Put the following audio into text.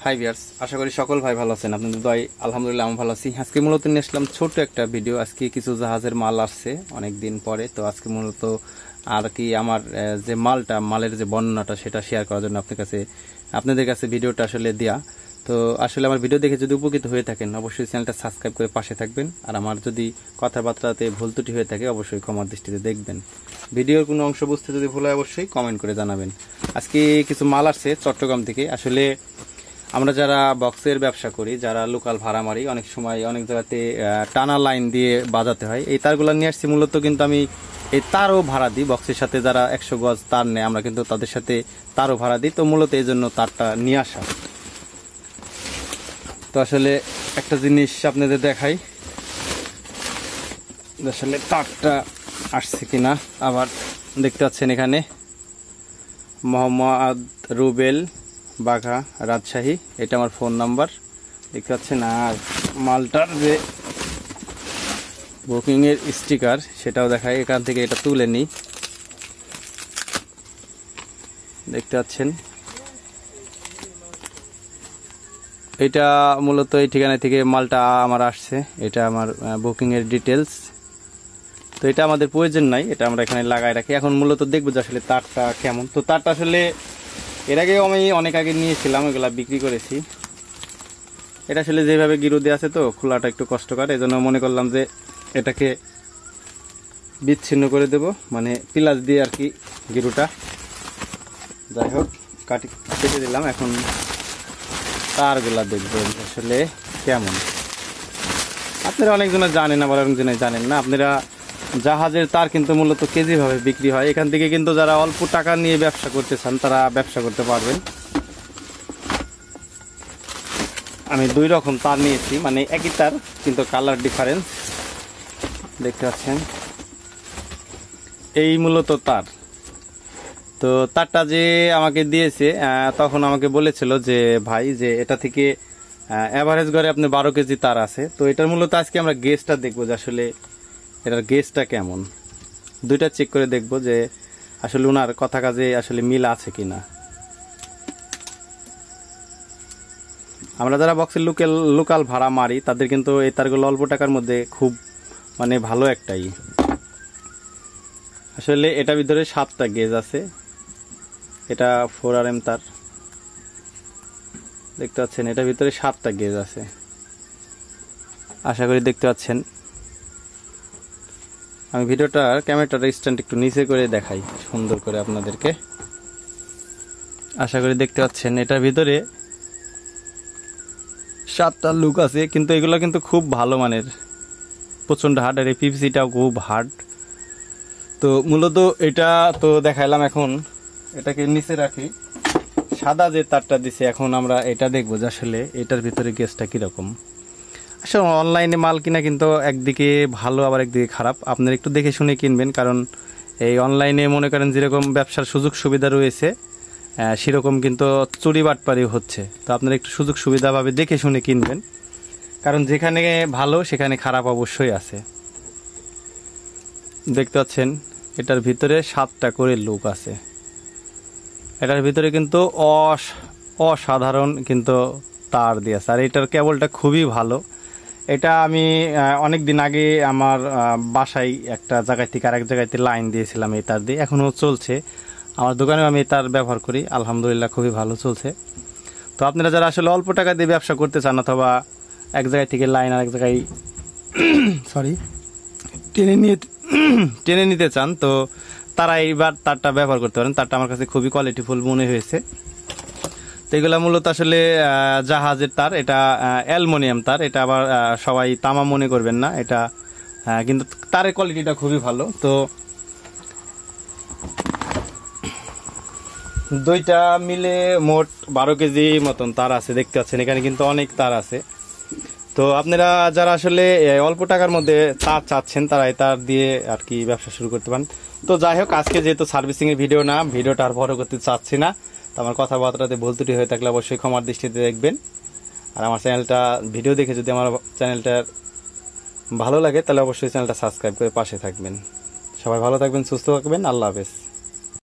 Hi viewers, আশা করি সকল ভাই ভালো আছেন। আপনাদের দোয়ায় আলহামদুলিল্লাহ আমি ভালো আছি। আজকে মূলত নিয়ে আসলাম ছোট একটা ভিডিও। আজকে কিছু জাহাজের মাল আসছে অনেক দিন পরে, তো আজকে মূলত আর কি আমার যে মালের যে বর্ণনাটা সেটা শেয়ার করার জন্য আপনাদের কাছে ভিডিওটা আসলে দেয়া। তো আসলে আমার ভিডিও দেখে যদি উপকৃত হয়ে থাকেন অবশ্যই চ্যানেলটা সাবস্ক্রাইব করে পাশে থাকবেন, আর আমার যদি কথাবার্তাতে ভুল ত্রুটি হয়ে থাকে অবশ্যই ক্ষমার দৃষ্টিতে দেখবেন। ভিডিওর কোনো অংশ বুঝতে যদি ভুল হয় অবশ্যই কমেন্ট করে জানাবেন। আজকে কিছু মাল আসছে চট্টগ্রাম থেকে। আসলে আমরা যারা বক্সের ব্যবসা করি, যারা লোকাল ভাড়া মারি, অনেক সময় অনেক জায়গাতে টানা লাইন দিয়ে বাজাতে হয়। এই তারগুলো নিয়ে আসছি মূলত, কিন্তু আমি এই তারও ভাড়া দিই। বক্সের সাথে যারা 100 গজ তার নেয় আমরা কিন্তু তাদের সাথে তারও ভাড়া দিই। তো মূলত এই জন্য তারটা নিয়ে আসা। তো আসলে একটা জিনিস আপনাদের দেখাই, আসলে তারটা আসছে কিনা। আবার দেখতে পাচ্ছেন এখানে মোহাম্মদ রুবেল, বাঘা, রাজশাহী, এটা আমার ফোন নাম্বার দেখতে পাচ্ছেন। আর মালটার যে বুকিংয়ের স্টিকার সেটাও দেখায়, এখান থেকে এটা তুলে নিই। দেখতে পাচ্ছেন এটা মূলত এই ঠিকানা থেকে মালটা আমার আসছে। এটা আমার বুকিংয়ের ডিটেলস। তো এটা আমাদের প্রয়োজন নাই, এটা আমরা এখানে লাগাই রাখি। এখন মূলত দেখবো যে আসলে তারটা কেমন। তো তারটা আসলে এর আগেও আমি অনেক আগে নিয়েছিলাম, এগুলা বিক্রি করেছি। এটা আসলে যেভাবে গিরু দিয়ে আছে তো খোলাটা একটু কষ্টকর, এই জন্য মনে করলাম যে এটাকে বিচ্ছিন্ন করে দেব, মানে পিলাস দিয়ে আর কি গিরুটা। যাই হোক কেটে দিলাম। এখন তারগুলা দেখবেন আসলে কেমন। আপনারা অনেকজনে জানেন, আবার অনেকজনে জানেন না। আপনারা জাহাজের তার কিন্তু মূলত কেজি ভাবে বিক্রি হয়। এখান থেকে কিন্তু যারা অল্প টাকা নিয়ে ব্যবসা করতে চান তারা ব্যবসা করতে পারবেন। আমি 2 রকম তার নিয়েছি, মানে একই তার কিন্তু কালার ডিফারেন্স। দেখতে পাচ্ছেন এই মূলত তার। তো তারটা যে আমাকে দিয়েছে তখন আমাকে বলেছিল যে ভাই, যে এটা থেকে অ্যাভারেজ গড়ে আপনি 12 কেজি তার আছে। তো এটার মূলত আজকে আমরা গেজটা দেখবো যে আসলে এটার গেজটা কেমন। দুইটা চেক করে দেখবো যে আসলে ওনার কথা কাজে আসলে মিল আছে কিনা। আমরা যারা বক্সের লোকাল ভাড়া মারি তাদের কিন্তু এই তারগুলো অল্প টাকার মধ্যে খুব মানে ভালো একটাই। আসলে এটার ভিতরে 7টা গেজ আছে। এটা 4RM তার, দেখতে পাচ্ছেন এটার ভিতরে 7টা গেজ আছে। আশা করি দেখতে পাচ্ছেন। আমি ভিডিওটার ক্যামেরাটার স্ট্যান্ড একটু নিচে করে দেখাই সুন্দর করে আপনাদেরকে। আশা করি দেখতে পাচ্ছেন এটার ভিতরে 7টা লুক আছে, কিন্তু এগুলো কিন্তু খুব ভালো মানের, প্রচণ্ড হার্ড। আর এই পিভিসিটাও খুব হার্ড। তো মূলত এটা তো দেখাইলাম। এখন এটাকে নিচে রাখি। সাদা যে তারটা দিছে, এখন আমরা এটা দেখবো যে আসলে এটার ভিতরে গেজটা কীরকম। আসলে অনলাইনে মাল কিনা কিন্তু একদিকে ভালো আবার একদিকে খারাপ। আপনারা একটু দেখে শুনে কিনবেন, কারণ এই অনলাইনে মনে করেন যেরকম ব্যবসার সুযোগ সুবিধা রয়েছে সেরকম কিন্তু চুরি বাটপারি হচ্ছে। তো আপনারা একটু সুযোগ সুবিধাভাবে দেখে শুনে কিনবেন, কারণ যেখানে ভালো সেখানে খারাপ অবশ্যই আছে। দেখতে পাচ্ছেন এটার ভিতরে 7টা করে লুক আছে। এটার ভিতরে কিন্তু অসাধারণ কিন্তু তার দিয়ে আছে। আর এটার কেবলটা খুবই ভালো। এটা আমি অনেক দিন আগে আমার বাসায় একটা জায়গায় থেকে আরেক জায়গাতে লাইন দিয়েছিলাম এই তার দিয়ে, এখনও চলছে। আমার দোকানেও আমি এই তার ব্যবহার করি, আলহামদুলিল্লাহ খুবই ভালো চলছে। তো আপনারা যারা আসলে অল্প টাকা দিয়ে ব্যবসা করতে চান, অথবা এক জায়গায় থেকে লাইন আরেক জায়গায় টেনে নিতে চান, তো তারা এইবার তারটা ব্যবহার করতে পারেন। তারটা আমার কাছে খুবই কোয়ালিটিফুল মনে হয়েছে। তো এগুলো মূলত আসলে জাহাজের তার। এটা অ্যালুমিনিয়াম তার। এটা আবার সবাই তামা মনে করবেন না, এটা কিন্তু তারের কোয়ালিটিটা খুবই ভালো। তো 2টা মিলে মোট 12 কেজি মতন তার আছে। দেখতে পাচ্ছেন এখানে কিন্তু অনেক তার আছে। তো আপনারা যারা আসলে অল্প টাকার মধ্যে তার চাচ্ছেন তারা এই তার দিয়ে আর কি ব্যবসা শুরু করতে পারেন। তো যাই হোক, আজকে যেহেতু সার্ভিসিংয়ের ভিডিও না, ভিডিওটা আর বড় করতে চাচ্ছি না। তো আমার কথাবার্তাতে ভুল ত্রুটি হয়ে থাকলে অবশ্যই ক্ষমার দৃষ্টিতে দেখবেন। আর আমার ভিডিও দেখে যদি আমার চ্যানেলটা ভালো লাগে তাহলে অবশ্যই চ্যানেলটা সাবস্ক্রাইব করে পাশে থাকবেন। সবাই ভালো থাকবেন, সুস্থ থাকবেন। আল্লাহ হাফেজ।